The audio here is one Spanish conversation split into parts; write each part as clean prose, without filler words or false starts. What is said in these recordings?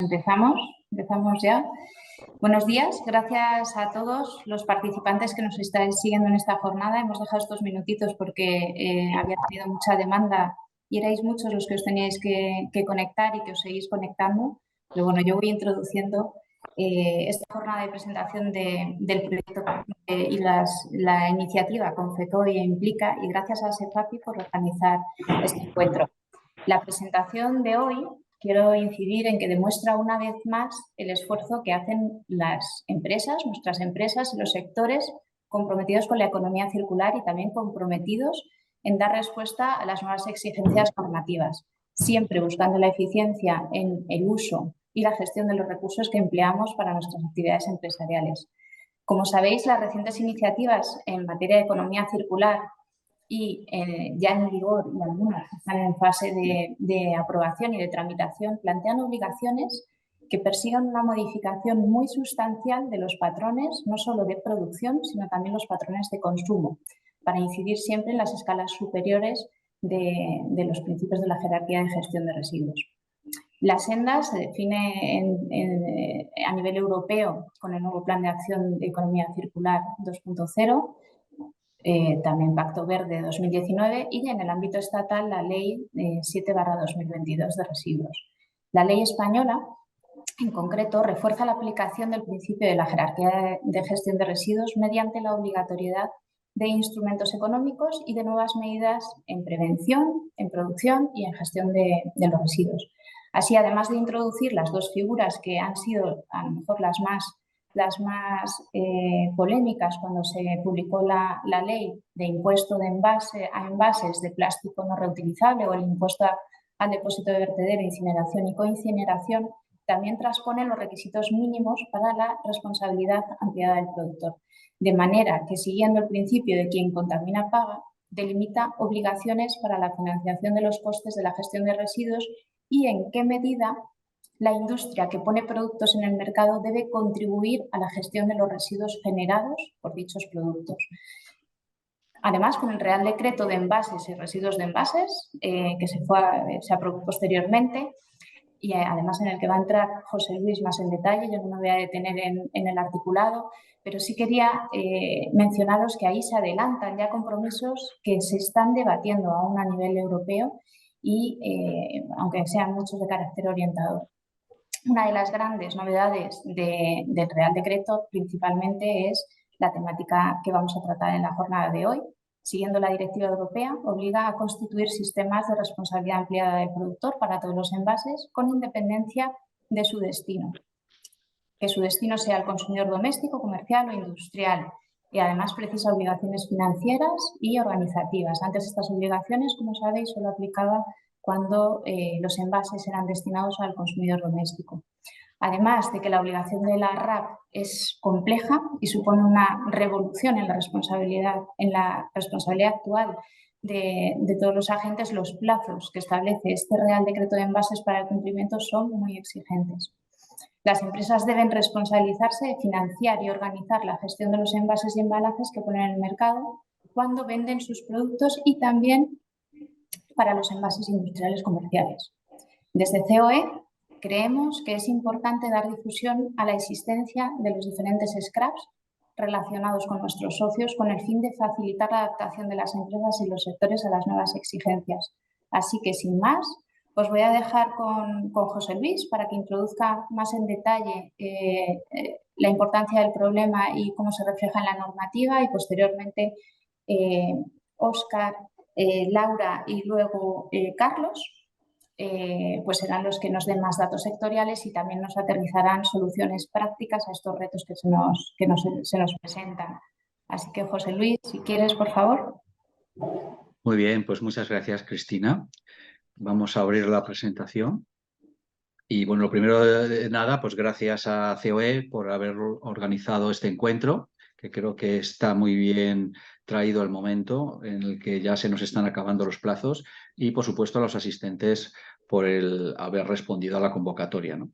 Empezamos ya. Buenos días, gracias a todos los participantes que nos estáis siguiendo en esta jornada. Hemos dejado estos minutitos porque había tenido mucha demanda y erais muchos los que os teníais que conectar y que os seguís conectando. Pero bueno, yo voy introduciendo esta jornada de presentación del proyecto y la iniciativa con FECOE Implica, y gracias a SEFAPI por organizar este encuentro. La presentación de hoy quiero incidir en que demuestra una vez más el esfuerzo que hacen las empresas, nuestras empresas y los sectores comprometidos con la economía circular y también comprometidos en dar respuesta a las nuevas exigencias normativas, siempre buscando la eficiencia en el uso y la gestión de los recursos que empleamos para nuestras actividades empresariales. Como sabéis, las recientes iniciativas en materia de economía circular y ya en vigor y algunas que están en fase de aprobación y de tramitación, plantean obligaciones que persigan una modificación muy sustancial de los patrones, no solo de producción, sino también los patrones de consumo, para incidir siempre en las escalas superiores de los principios de la jerarquía de gestión de residuos. La senda se define a nivel europeo con el nuevo Plan de Acción de Economía Circular 2.0, también Pacto Verde 2019 y en el ámbito estatal la Ley 7/2022 de residuos. La ley española, en concreto, refuerza la aplicación del principio de la jerarquía de gestión de residuos mediante la obligatoriedad de instrumentos económicos y de nuevas medidas en prevención, en producción y en gestión de los residuos. Así, además de introducir las dos figuras que han sido a lo mejor las más polémicas cuando se publicó la ley de impuesto a envases de plástico no reutilizable o el impuesto al depósito de vertedero, incineración y coincineración, también transpone los requisitos mínimos para la responsabilidad ampliada del productor, de manera que, siguiendo el principio de quien contamina paga, delimita obligaciones para la financiación de los costes de la gestión de residuos y en qué medida la industria que pone productos en el mercado debe contribuir a la gestión de los residuos generados por dichos productos. Además, con el Real Decreto de Envases y Residuos de Envases, que se aprobó posteriormente, y además en el que va a entrar José Luis más en detalle, yo no me voy a detener en el articulado, pero sí quería mencionaros que ahí se adelantan ya compromisos que se están debatiendo aún a nivel europeo y aunque sean muchos de carácter orientador. Una de las grandes novedades del Real Decreto principalmente es la temática que vamos a tratar en la jornada de hoy. Siguiendo la directiva europea, obliga a constituir sistemas de responsabilidad ampliada del productor para todos los envases con independencia de su destino. Que su destino sea el consumidor doméstico, comercial o industrial. Y además precisa obligaciones financieras y organizativas. Antes estas obligaciones, como sabéis, solo aplicaba cuando los envases eran destinados al consumidor doméstico. Además de que la obligación de la RAP es compleja y supone una revolución en la responsabilidad actual de todos los agentes, los plazos que establece este Real Decreto de Envases para el cumplimiento son muy exigentes. Las empresas deben responsabilizarse, financiar y organizar la gestión de los envases y embalajes que ponen en el mercado cuando venden sus productos y también para los envases industriales comerciales. Desde COE creemos que es importante dar difusión a la existencia de los diferentes scraps relacionados con nuestros socios con el fin de facilitar la adaptación de las empresas y los sectores a las nuevas exigencias. Así que, sin más, os voy a dejar con José Luis para que introduzca más en detalle la importancia del problema y cómo se refleja en la normativa y posteriormente Óscar, Laura y luego Carlos pues serán los que nos den más datos sectoriales y también nos aterrizarán soluciones prácticas a estos retos que se nos presentan. Así que, José Luis, si quieres, por favor. Muy bien, pues muchas gracias, Cristina. Vamos a abrir la presentación. Y bueno, lo primero de nada, pues gracias a COE por haber organizado este encuentro, que creo que está muy bien traído al momento en el que ya se nos están acabando los plazos y, por supuesto, a los asistentes por el haber respondido a la convocatoria, ¿no?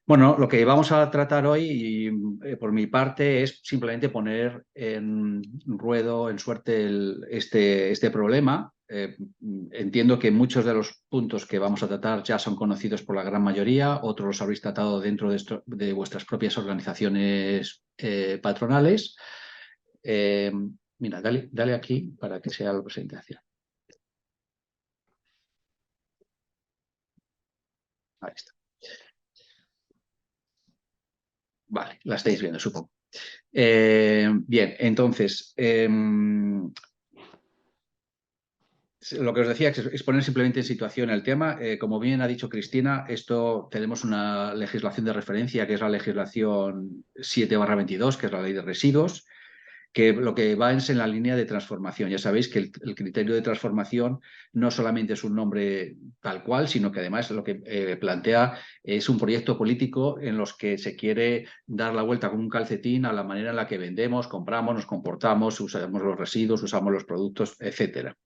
Bueno, lo que vamos a tratar hoy, por mi parte, es simplemente poner en ruedo, en suerte, este problema entiendo que muchos de los puntos que vamos a tratar ya son conocidos por la gran mayoría, otros los habréis tratado dentro de vuestras propias organizaciones patronales. Mira, dale aquí para que sea la presentación. Ahí está. Vale, la estáis viendo, supongo. Bien, entonces, lo que os decía es poner simplemente en situación el tema. Como bien ha dicho Cristina, tenemos una legislación de referencia que es la legislación 7/22, que es la ley de residuos, que lo que va es en la línea de transformación. Ya sabéis que el criterio de transformación no solamente es un nombre tal cual, sino que además lo que plantea es un proyecto político en los que se quiere dar la vuelta con un calcetín a la manera en la que vendemos, compramos, nos comportamos, usamos los residuos, usamos los productos, etcétera.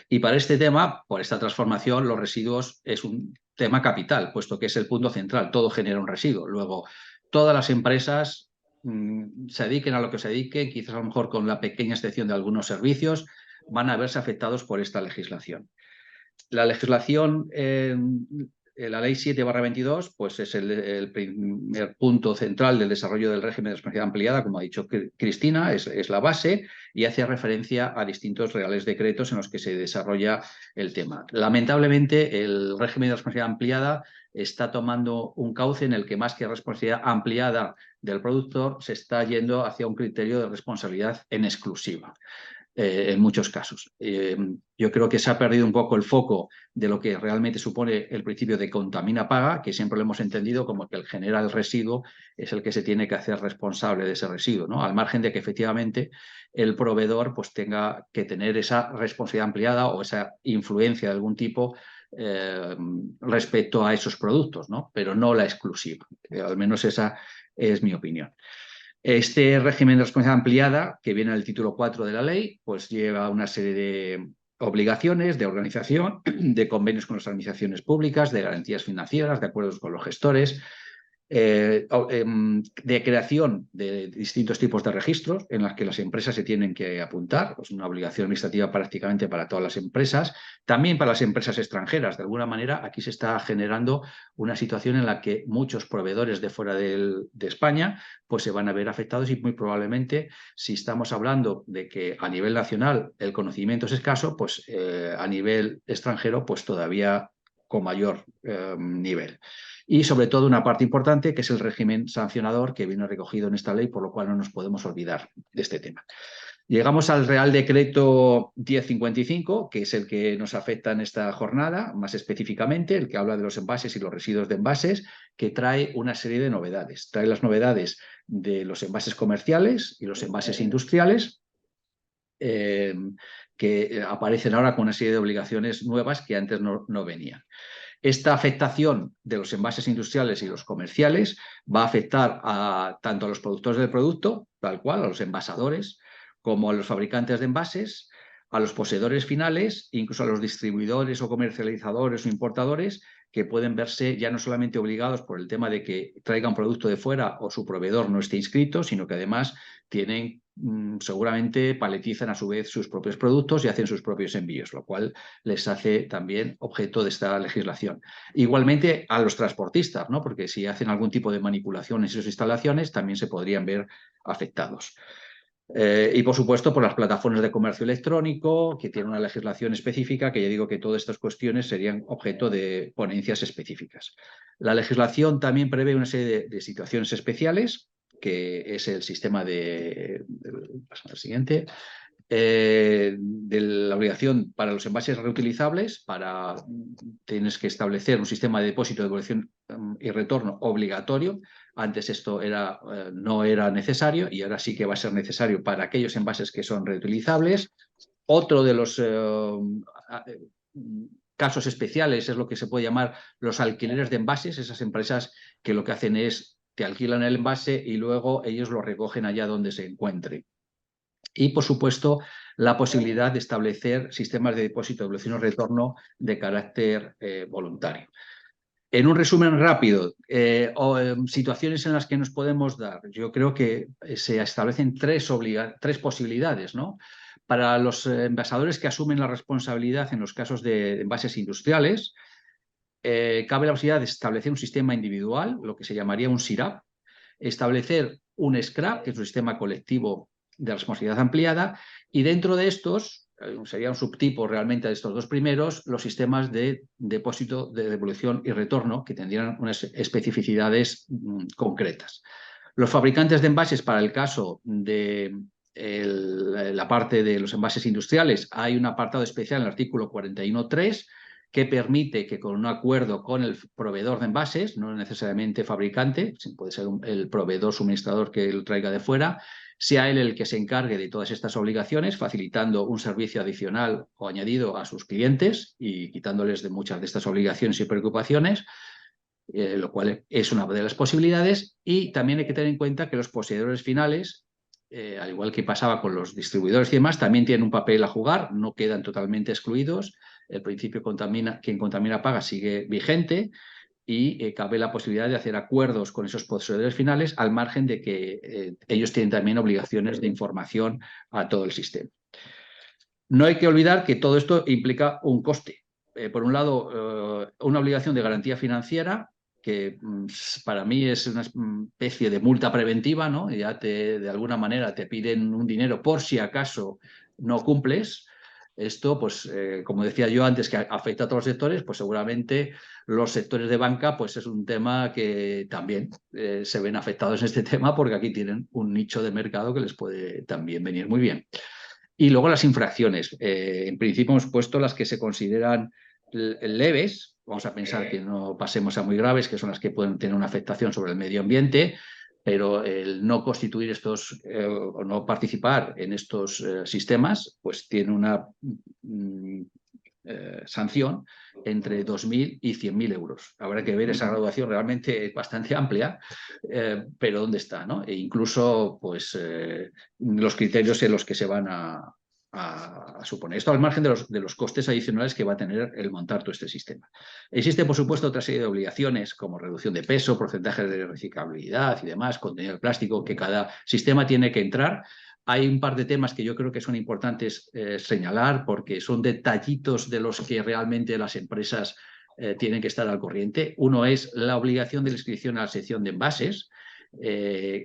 Y para este tema, por esta transformación, los residuos es un tema capital, puesto que es el punto central. Todo genera un residuo. Luego, todas las empresas se dediquen a lo que se dediquen, quizás a lo mejor con la pequeña excepción de algunos servicios, van a verse afectados por esta legislación. La legislación, la ley 7/22, pues es el primer punto central del desarrollo del régimen de responsabilidad ampliada, como ha dicho Cristina, es la base y hace referencia a distintos reales decretos en los que se desarrolla el tema. Lamentablemente, el régimen de responsabilidad ampliada está tomando un cauce en el que más que responsabilidad ampliada del productor se está yendo hacia un criterio de responsabilidad en exclusiva. En muchos casos. Yo creo que se ha perdido un poco el foco de lo que realmente supone el principio de contamina paga, que siempre lo hemos entendido como que el genera el residuo es el que se tiene que hacer responsable de ese residuo, ¿no? Al margen de que efectivamente el proveedor pues tenga que tener esa responsabilidad ampliada o esa influencia de algún tipo respecto a esos productos, ¿no? Pero no la exclusiva. Al menos esa es mi opinión. Este régimen de responsabilidad ampliada, que viene en el título 4 de la ley, pues lleva una serie de obligaciones de organización, de convenios con las administraciones públicas, de garantías financieras, de acuerdos con los gestores, de creación de distintos tipos de registros en las que las empresas se tienen que apuntar. Es una obligación administrativa prácticamente para todas las empresas, también para las empresas extranjeras. De alguna manera, aquí se está generando una situación en la que muchos proveedores de fuera de España pues se van a ver afectados y muy probablemente, si estamos hablando de que a nivel nacional el conocimiento es escaso, pues a nivel extranjero pues todavía con mayor nivel. Y sobre todo una parte importante que es el régimen sancionador que viene recogido en esta ley, por lo cual no nos podemos olvidar de este tema. Llegamos al Real Decreto 1055, que es el que nos afecta en esta jornada, más específicamente, el que habla de los envases y los residuos de envases, que trae una serie de novedades. Trae las novedades de los envases comerciales y los envases industriales, que aparecen ahora con una serie de obligaciones nuevas que antes no venían. Esta afectación de los envases industriales y los comerciales va a afectar tanto a los productores del producto, tal cual, a los envasadores, como a los fabricantes de envases, a los poseedores finales, incluso a los distribuidores o comercializadores o importadores, que pueden verse ya no solamente obligados por el tema de que traigan producto de fuera o su proveedor no esté inscrito, sino que además seguramente paletizan a su vez sus propios productos y hacen sus propios envíos, lo cual les hace también objeto de esta legislación. Igualmente a los transportistas, ¿no? Porque si hacen algún tipo de manipulación en sus instalaciones, también se podrían ver afectados. Y por supuesto por las plataformas de comercio electrónico, que tienen una legislación específica, que ya digo que todas estas cuestiones serían objeto de ponencias específicas. La legislación también prevé una serie de situaciones especiales, que es el sistema pasamos al siguiente, de la obligación para los envases reutilizables, tienes que establecer un sistema de depósito, devolución y retorno obligatorio. Antes esto no era necesario y ahora sí que va a ser necesario para aquellos envases que son reutilizables. Otro de los casos especiales es lo que se puede llamar los alquileres de envases, esas empresas que lo que hacen es te alquilan el envase y luego ellos lo recogen allá donde se encuentre. Y, por supuesto, la posibilidad de establecer sistemas de depósito, devolución o retorno de carácter voluntario. En un resumen rápido, situaciones en las que nos podemos dar, yo creo que se establecen tres posibilidades, ¿no? Para los envasadores que asumen la responsabilidad en los casos de envases industriales, cabe la posibilidad de establecer un sistema individual, lo que se llamaría un SIRAP, establecer un SCRAP, que es un sistema colectivo de responsabilidad ampliada, y dentro de estos, sería un subtipo realmente de estos dos primeros, los sistemas de depósito, de devolución y retorno, que tendrían unas especificidades concretas. Los fabricantes de envases, para el caso de la parte de los envases industriales, hay un apartado especial en el artículo 41.3 que permite que con un acuerdo con el proveedor de envases, no necesariamente fabricante, puede ser el proveedor suministrador que lo traiga de fuera, sea él el que se encargue de todas estas obligaciones, facilitando un servicio adicional o añadido a sus clientes y quitándoles de muchas de estas obligaciones y preocupaciones, lo cual es una de las posibilidades. Y también hay que tener en cuenta que los poseedores finales, al igual que pasaba con los distribuidores y demás, también tienen un papel a jugar, no quedan totalmente excluidos. El principio quien contamina paga sigue vigente y cabe la posibilidad de hacer acuerdos con esos poseedores finales al margen de que ellos tienen también obligaciones de información a todo el sistema. No hay que olvidar que todo esto implica un coste. Por un lado, una obligación de garantía financiera, que para mí es una especie de multa preventiva, ¿no? Ya de alguna manera te piden un dinero por si acaso no cumples. Esto, pues, como decía yo antes, que afecta a todos los sectores, pues seguramente los sectores de banca, pues es un tema que también se ven afectados en este tema, porque aquí tienen un nicho de mercado que les puede también venir muy bien. Y luego las infracciones. En principio hemos puesto las que se consideran leves. Vamos a pensar que no pasemos a muy graves, que son las que pueden tener una afectación sobre el medio ambiente, pero el no constituir estos o no participar en estos sistemas, pues tiene una sanción entre 2.000 y 100.000 euros. Habrá que ver esa graduación, realmente es bastante amplia, pero ¿dónde está? ¿No? E incluso pues, los criterios en los que se van a suponer. Esto al margen de los costes adicionales que va a tener el montar todo este sistema. Existe, por supuesto, otra serie de obligaciones como reducción de peso, porcentajes de reciclabilidad y demás, contenido de plástico, que cada sistema tiene que entrar. Hay un par de temas que yo creo que son importantes señalar, porque son detallitos de los que realmente las empresas tienen que estar al corriente. Uno es la obligación de la inscripción a la sección de envases.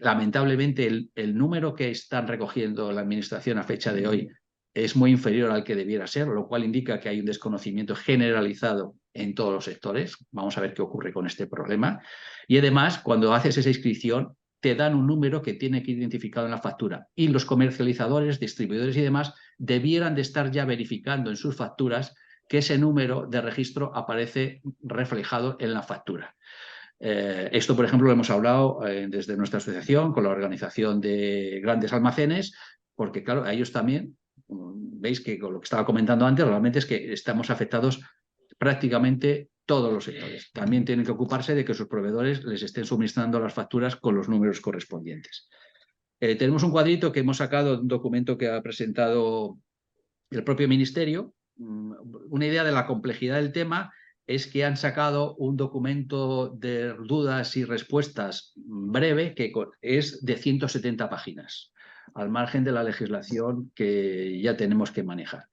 Lamentablemente, el número que están recogiendo la Administración a fecha de hoy es muy inferior al que debiera ser, lo cual indica que hay un desconocimiento generalizado en todos los sectores. Vamos a ver qué ocurre con este problema. Y además, cuando haces esa inscripción, te dan un número que tiene que ir identificado en la factura. Y los comercializadores, distribuidores y demás debieran de estar ya verificando en sus facturas que ese número de registro aparece reflejado en la factura. Esto, por ejemplo, lo hemos hablado desde nuestra asociación con la Organización de Grandes Almacenes, porque, claro, a ellos también, veis que con lo que estaba comentando antes, realmente es que estamos afectados prácticamente todos los sectores. También tienen que ocuparse de que sus proveedores les estén suministrando las facturas con los números correspondientes. Tenemos un cuadrito que hemos sacado de un documento que ha presentado el propio Ministerio. Una idea de la complejidad del tema es que han sacado un documento de dudas y respuestas breve que es de 170 páginas, al margen de la legislación que ya tenemos que manejar.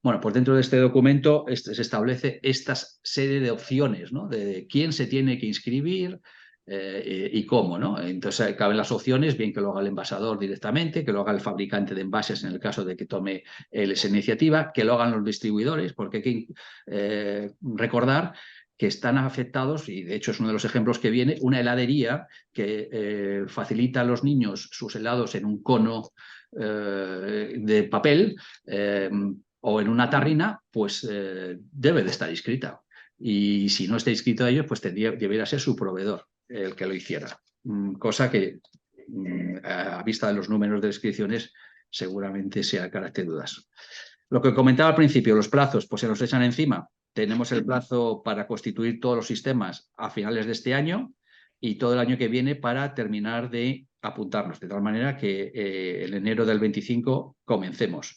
Bueno, pues dentro de este documento se establece esta serie de opciones, ¿no? De quién se tiene que inscribir y cómo, ¿no? Entonces caben las opciones, bien que lo haga el envasador directamente, que lo haga el fabricante de envases en el caso de que tome esa iniciativa, que lo hagan los distribuidores, porque hay que recordar que están afectados, y de hecho es uno de los ejemplos que viene, una heladería que facilita a los niños sus helados en un cono de papel o en una tarrina, pues debe de estar inscrita. Y si no está inscrito a ellos, pues debería ser su proveedor el que lo hiciera. Cosa que, a vista de los números de inscripciones, seguramente sea carácter dudoso. Lo que comentaba al principio, los plazos, pues se nos echan encima. Tenemos el plazo para constituir todos los sistemas a finales de este año y todo el año que viene para terminar de apuntarnos, de tal manera que en enero del 25 comencemos.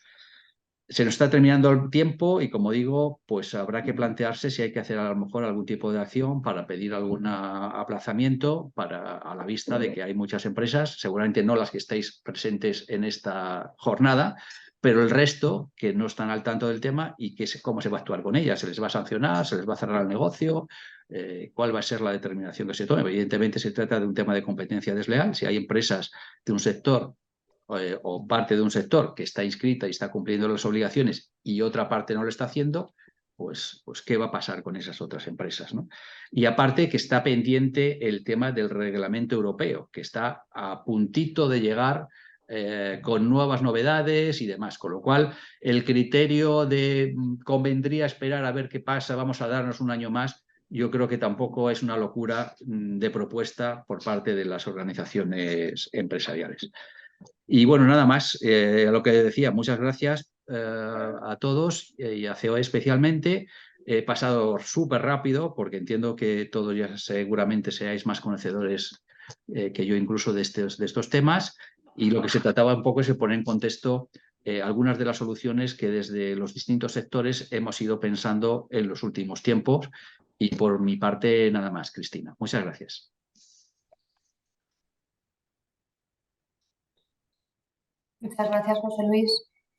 Se nos está terminando el tiempo y, como digo, pues habrá que plantearse si hay que hacer a lo mejor algún tipo de acción para pedir algún aplazamiento a la vista de que hay muchas empresas, seguramente no las que estáis presentes en esta jornada, pero el resto que no están al tanto del tema y cómo se va a actuar con ellas. ¿Se les va a sancionar? ¿Se les va a cerrar el negocio? ¿Cuál va a ser la determinación que se tome? Evidentemente se trata de un tema de competencia desleal. Si hay empresas de un sector o parte de un sector que está inscrita y está cumpliendo las obligaciones y otra parte no lo está haciendo, pues ¿qué va a pasar con esas otras empresas, ¿no? Y aparte que está pendiente el tema del reglamento europeo, que está a puntito de llegar con nuevas novedades y demás, con lo cual el criterio de convendría esperar a ver qué pasa, vamos a darnos un año más, yo creo que tampoco es una locura de propuesta por parte de las organizaciones empresariales. Y bueno, nada más, a lo que decía, muchas gracias a todos y a COE especialmente. He pasado súper rápido porque entiendo que todos ya seguramente seáis más conocedores que yo incluso de estos temas, y lo que se trataba un poco es de poner en contexto algunas de las soluciones que desde los distintos sectores hemos ido pensando en los últimos tiempos. Y por mi parte, nada más, Cristina. Muchas gracias. Muchas gracias, José Luis.